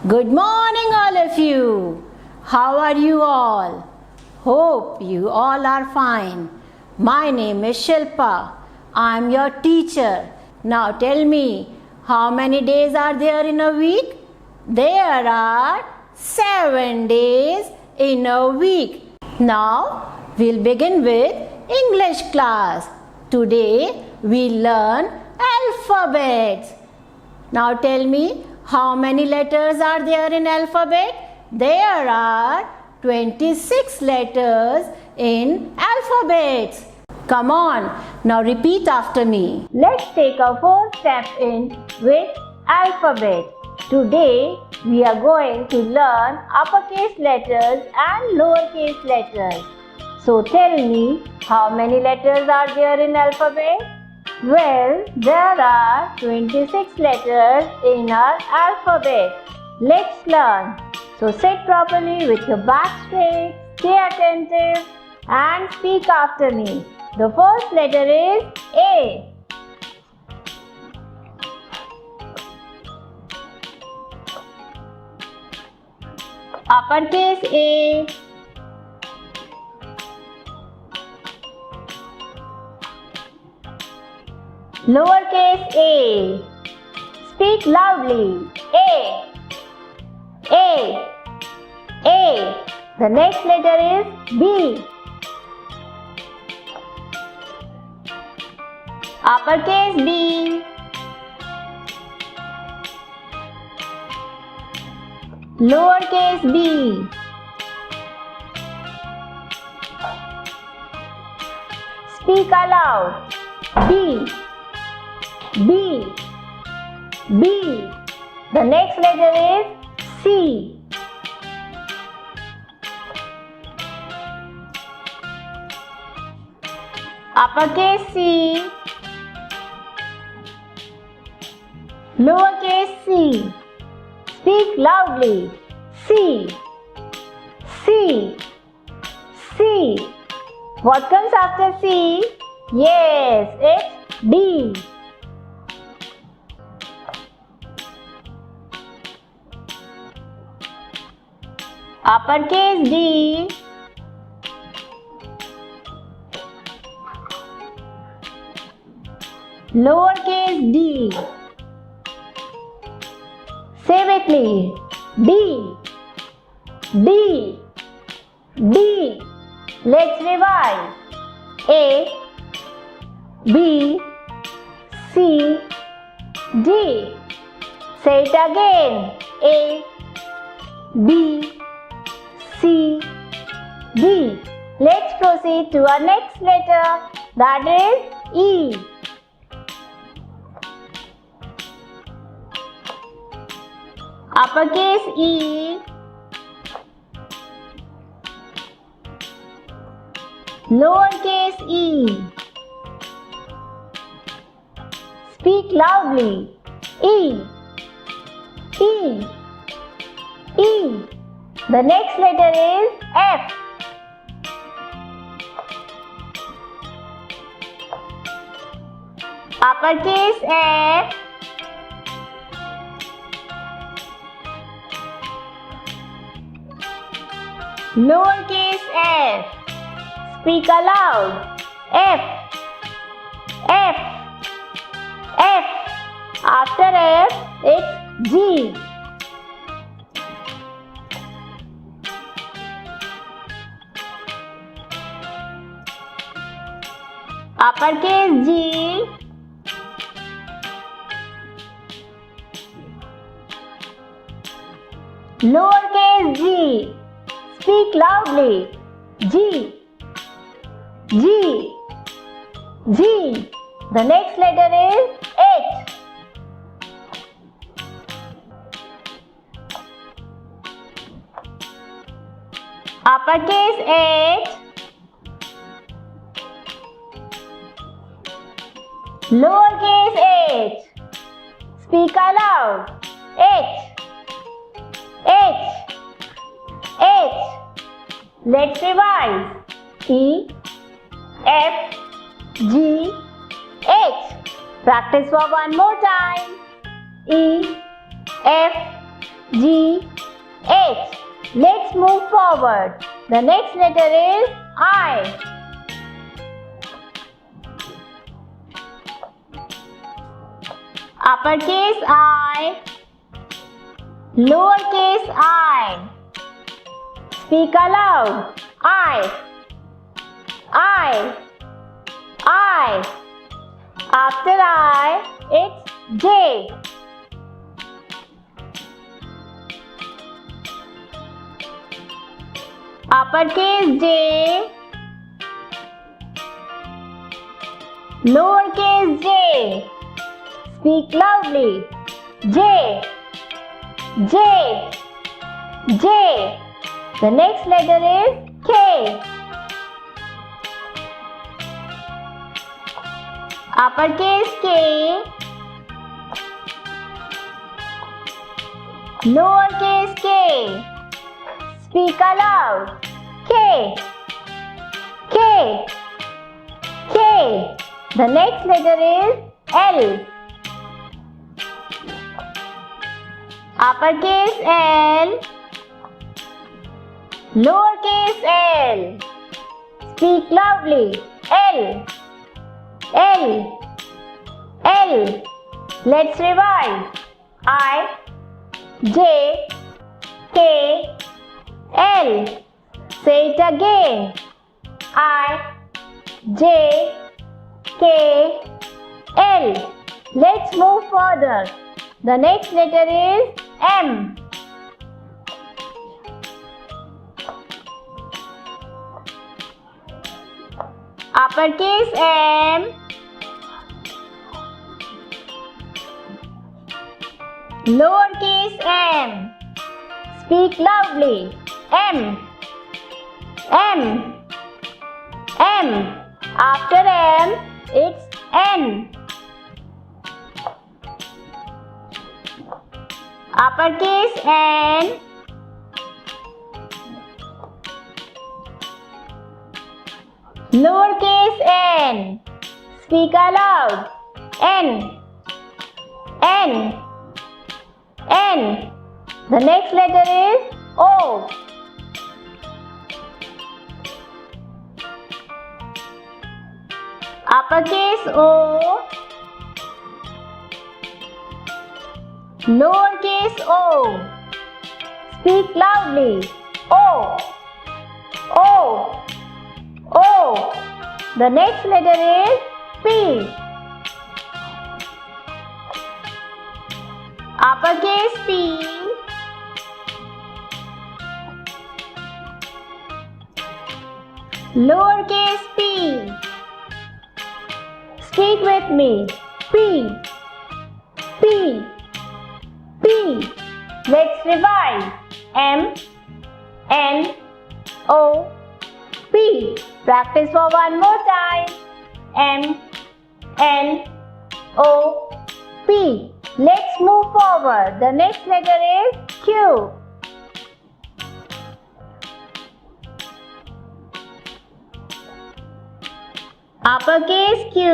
Good morning, all of you. How are you all? Hope you all are fine. My name is Shilpa. I am your teacher. Now tell me, how many days are there in a week? There are 7 days in a week. Now we'll begin with English class. Today we'll learn alphabets. Now tell me, how many letters are there in alphabet? There are 26 letters in alphabets. Come on, now repeat after me. Let's take a first step in with alphabet. Today we are going to learn uppercase letters and lowercase letters. So tell me, how many letters are there in alphabet? Well, there are 26 letters in our alphabet. Let's learn. So sit properly with your back straight, stay attentive and speak after me. The first letter is A. Uppercase A. Lowercase a. Speak loudly. A. A. A. The next letter is B. Uppercase B. Lowercase b. Speak aloud. B. B. B. The next letter is C. Uppercase C. Lowercase c. Speak loudly. C. C. C. What comes after C? Yes, it's D. Uppercase D. Lowercase d. Say with me. D. D. D. Let's revise. A. B. C. D. Say it again. A. B. C. D. Let's proceed to our next letter, that is E. Uppercase E. Lowercase e. Speak loudly. E. E. E. The next letter is F. Uppercase F. Lowercase f. Speak aloud. F. F. F. After F, it's G. Uppercase G. Lowercase g. Speak loudly. G. G. G. The next letter is H. Uppercase H. Lowercase h. Speak aloud. H. H. H. Let's revise. E. F. G. H. Practice for one more time. E. F. G, H. Let's move forward. The next letter is I. Uppercase I, lowercase I. Speak aloud. I. After I, it's J. Uppercase J, lowercase j. Speak loudly. J. The next letter is K. Uppercase K, lowercase k. Speak aloud. K. The next letter is L. Uppercase L, lowercase l. Speak loudly. L. Let's revise. I, J, K, L. Say it again. I, J, K, L. Let's move further. The next letter is M. Uppercase M, lowercase m. Speak loudly. M. After M, it's N. Uppercase N, lowercase n. Speak aloud. N. The next letter is O. Uppercase O, lowercase o. Speak loudly. O. The next letter is P. Uppercase P, lowercase p. Speak with me. P. Let's revise. M, N, O, P. Practice for one more time. M, N, O, P. Let's move forward. The next letter is Q. Uppercase Q,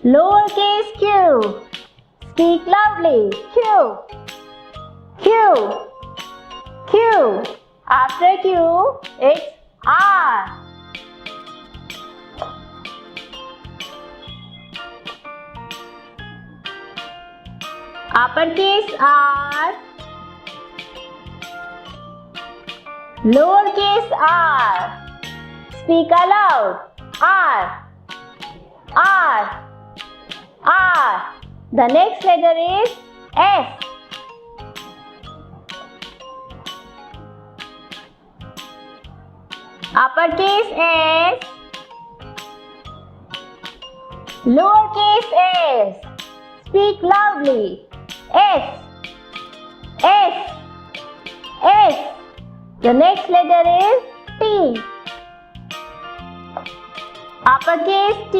lowercase q. Speak loudly. Q. After Q, it's R. Uppercase R, lowercase r. Speak aloud. R. The next letter is S. Uppercase S, lowercase s. Speak loudly. S. The next letter is T. Uppercase T,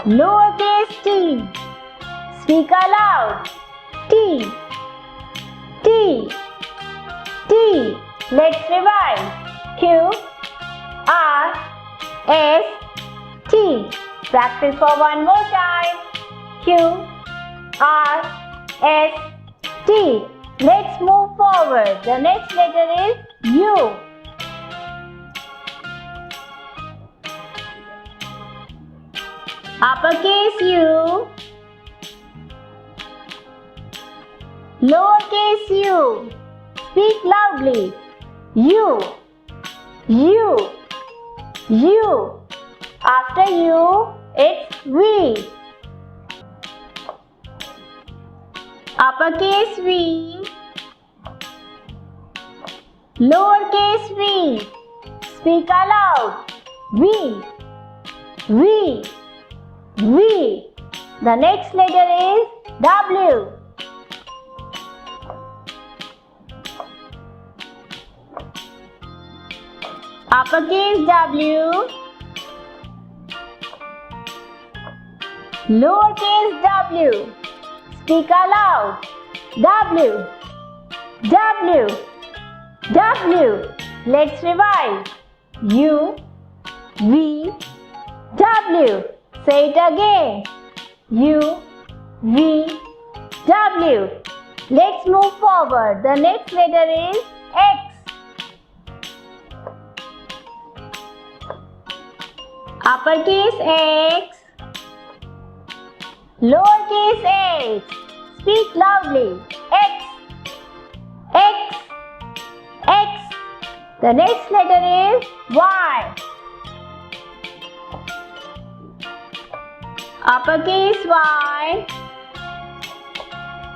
lowercase t. Speak aloud. T. Let's revise. Q, R, S, T. Practice for one more time. Q, R, S, T. Let's move forward. The next letter is U. Uppercase U, lowercase u. Speak loudly. U, U, U. After U, it's V. Uppercase V, lowercase v. Speak aloud. V, V, V. The next letter is W. Uppercase W, lowercase w. Speak aloud. W, W, W. Let's revise. U, V, W. Say it again. U, V, W. Let's move forward. The next letter is X. Uppercase X, lowercase x. Speak loudly. X, X, X. The next letter is Y. Uppercase Y,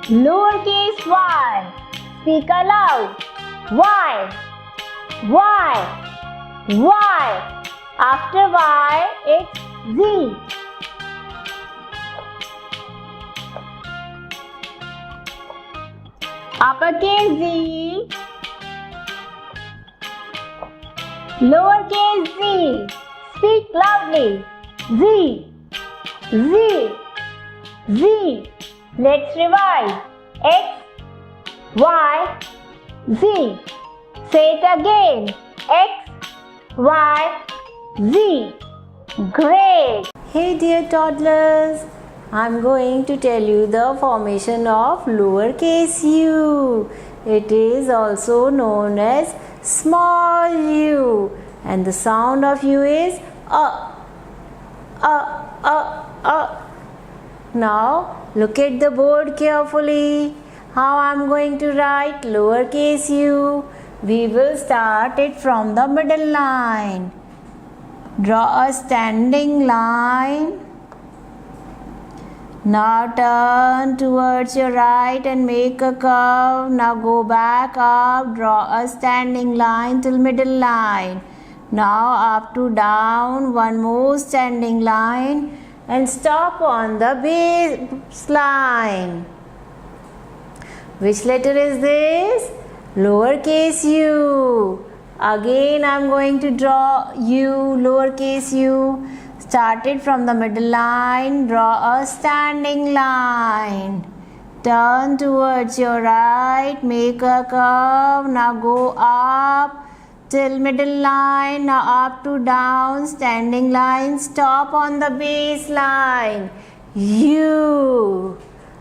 lowercase y. Speak aloud. Y, Y, Y. After Y, it's Z. Uppercase Z, lowercase z. Speak loudly. Z, Z, Z. Let's revise. X, Y, Z. Say it again. X, Y, Z. Great! Hey dear toddlers, I'm going to tell you the formation of lowercase u. It is also known as small u, and the sound of u is Now look at the board carefully. How I'm going to write lowercase u. We will start it from the middle line. Draw a standing line. Now turn towards your right and make a curve. Now go back up. Draw a standing line till middle line. Now up to down. One more standing line and stop on the base line. Which letter is this? Lowercase u. Again I am going to draw u, lowercase u. Start it from the middle line. Draw a standing line. Turn towards your right. Make a curve. Now go up till middle line. Now up to down. Standing line. Stop on the base line. U.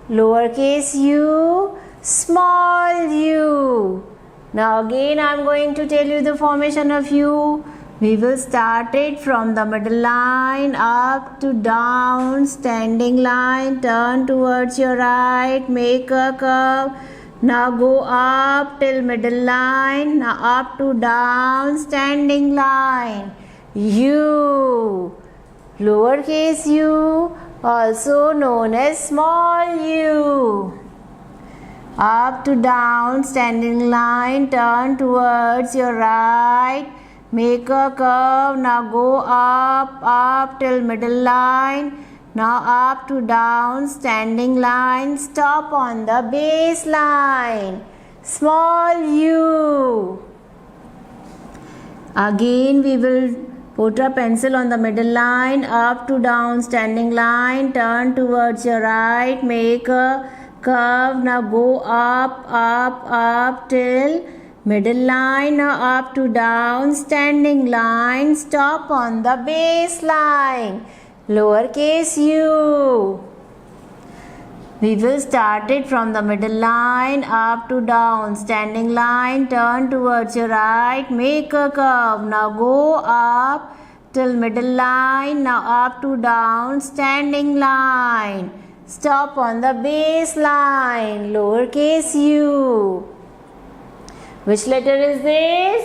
Lowercase u. Small u. Now again I am going to tell you the formation of u. We will start it from the middle line up to down, standing line, turn towards your right, make a curve. Now go up till middle line, now up to down, standing line. U. Lowercase u, also known as small u. Up to down, standing line, turn towards your right, make a curve. Now go up till middle line. Now up to down, standing line, stop on the base line. Small u. Again we will put a pencil on the middle line, up to down, standing line, turn towards your right, make a curve. Now go up till Middle line, now up to down, standing line, stop on the baseline. Lowercase u. We will start it from the middle line, up to down, standing line, turn towards your right, make a curve. Now go up till middle line, now up to down, standing line. Stop on the baseline, lowercase u. Which letter is this?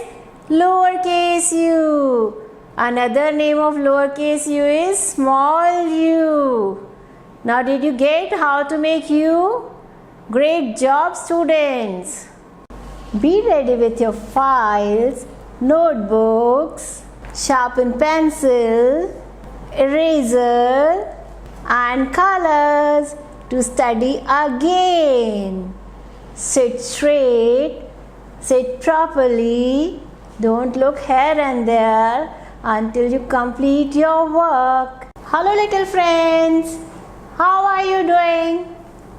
Lowercase u. Another name of lowercase u is small u. Now did you get how to make u? Great job, students. Be ready with your files, notebooks, sharpen pencil, eraser and colors to study again. Sit straight, sit properly, don't look here and there until you complete your work. Hello little friends, how are you doing?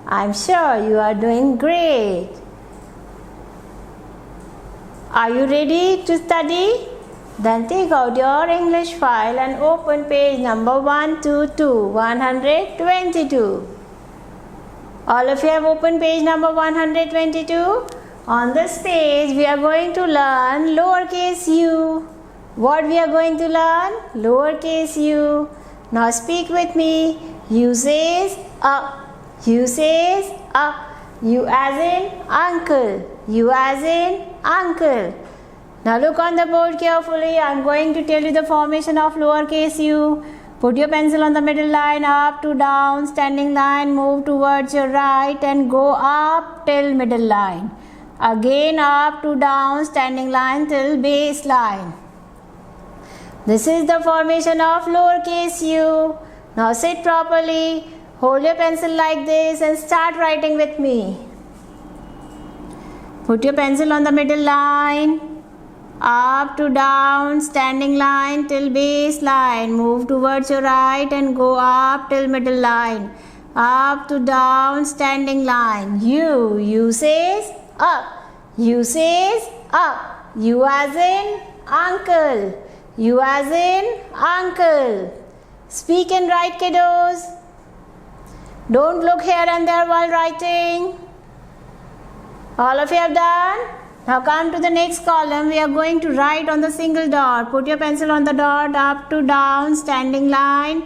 I'm sure you are doing great. Are you ready to study? Then take out your English file and open page number 122. All of you have opened page number 122. On this page, we are going to learn lowercase u. What we are going to learn? Lowercase u. Now speak with me. U says a. U says a. U as in uncle. U as in uncle. Now look on the board carefully. I am going to tell you the formation of lowercase u. Put your pencil on the middle line, up to down, standing line, move towards your right and go up till middle line. Again up to down, standing line till base line. This is the formation of lowercase u. Now sit properly, hold your pencil like this and start writing with me. Put your pencil on the middle line, up to down, standing line till base line. Move towards your right and go up till middle line. Up to down, standing line. U says up. U says up. U as in uncle. U as in uncle. Speak and write, kiddos. Don't look here and there while writing. All of you have done? Now come to the next column. We are going to write on the single dot. Put your pencil on the dot, up to down, standing line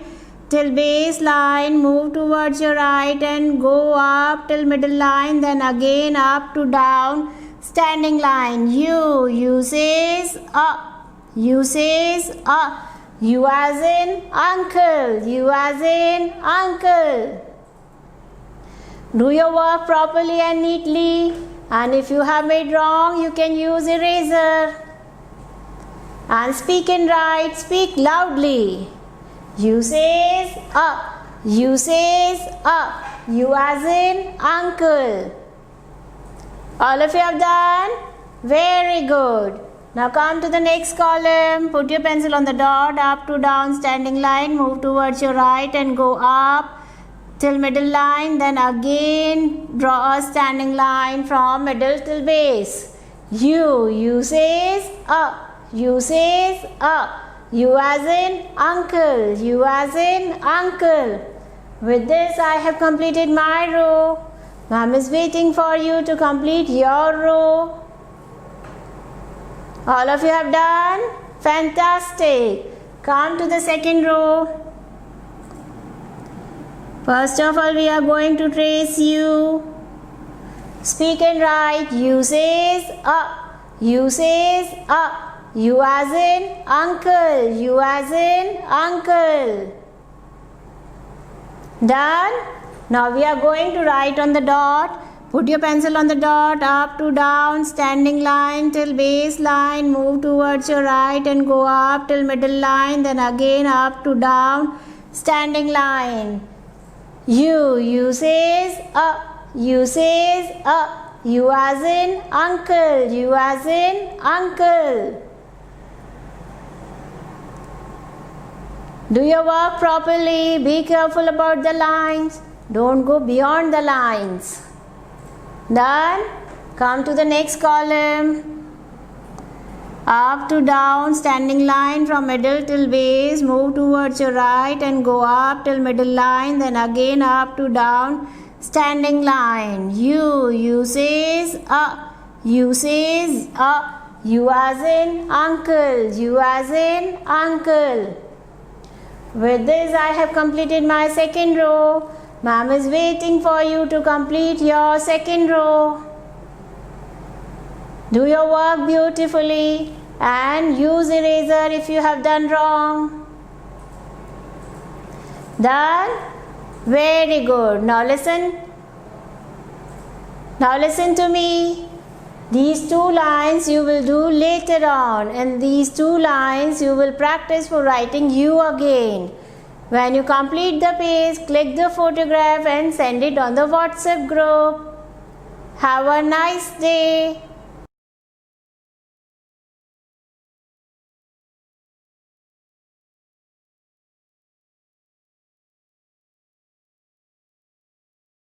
till base line. Move towards your right and go up till middle line. Then again up to down, standing line. U says up. U says up. U as in uncle. U as in uncle. Do your work properly and neatly. And if you have made wrong, you can use eraser. And speak and write. Speak loudly. U says up. U says up. U as in uncle. All of you have done? Very good. Now come to the next column. Put your pencil on the dot, up to down, standing line. Move towards your right and go up till middle line. Then again draw a standing line from middle till base. U says up. U says up. U as in uncle. U as in uncle. With this I have completed my row. Ma'am is waiting for you to complete your row. All of you have done? Fantastic. Come to the second row. First of all, we are going to trace U. Speak and write. U says up. U says up. U as in uncle. U as in uncle. Done? Now we are going to write on the dot. Put your pencil on the dot, up to down, standing line till base line. Move towards your right and go up till middle line. Then again up to down, standing line. U says up. U says up. U as in uncle. U as in uncle. Do your work properly. Be careful about the lines. Don't go beyond the lines. Done? Come to the next column. Up to down, standing line from middle till base. Move towards your right and go up till middle line. Then again up to down, standing line. U says U says U as in uncle. U as in uncle. With this, I have completed my second row. Ma'am is waiting for you to complete your second row. Do your work beautifully and use eraser if you have done wrong. Done? Very good. Now listen. Now listen to me. These two lines you will do later on, and these two lines you will practice for writing U again. When you complete the page, click the photograph and send it on the WhatsApp group. Have a nice day.